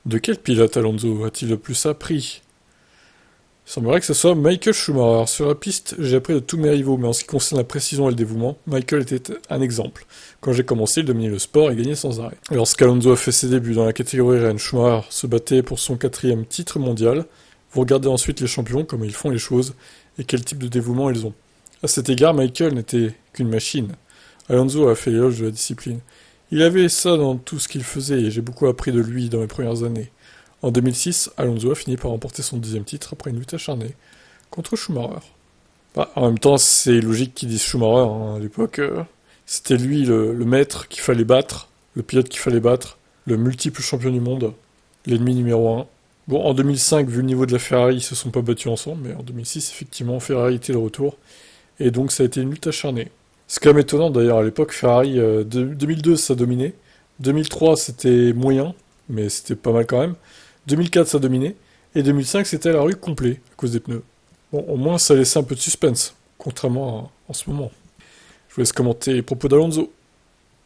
De quel pilote Alonso a-t-il le plus appris? Il semblerait que ce soit Michael Schumacher. Sur la piste, j'ai appris de tous mes rivaux, mais en ce qui concerne la précision et le dévouement, Michael était un exemple. Quand j'ai commencé, il dominait le sport et gagnait sans arrêt. Lorsqu'Alonso a fait ses débuts dans la catégorie reine, Schumacher se battait pour son 4e titre mondial. Vous regardez ensuite les champions, comment ils font les choses, et quel type de dévouement ils ont. À cet égard, Michael n'était qu'une machine. Alonso a fait l'éloge de la discipline. Il avait ça dans tout ce qu'il faisait, et j'ai beaucoup appris de lui dans mes premières années. En 2006, Alonso a fini par remporter son 10e titre après une lutte acharnée contre Schumacher. Bah, en même temps, c'est logique qu'ils disent Schumacher. Hein. À l'époque, c'était lui le maître qu'il fallait battre, le pilote qu'il fallait battre, le multiple champion du monde, l'ennemi numéro un. Bon, en 2005, vu le niveau de la Ferrari, ils se sont pas battus ensemble, mais en 2006, effectivement, Ferrari était de retour, et donc ça a été une lutte acharnée. C'est quand même étonnant d'ailleurs, à l'époque, Ferrari, 2002, ça dominait, 2003, c'était moyen, mais c'était pas mal quand même, 2004, ça dominait, et 2005, c'était la rue complet, à cause des pneus. Bon, au moins, ça laissait un peu de suspense, contrairement à en ce moment. Je vous laisse commenter les propos d'Alonso.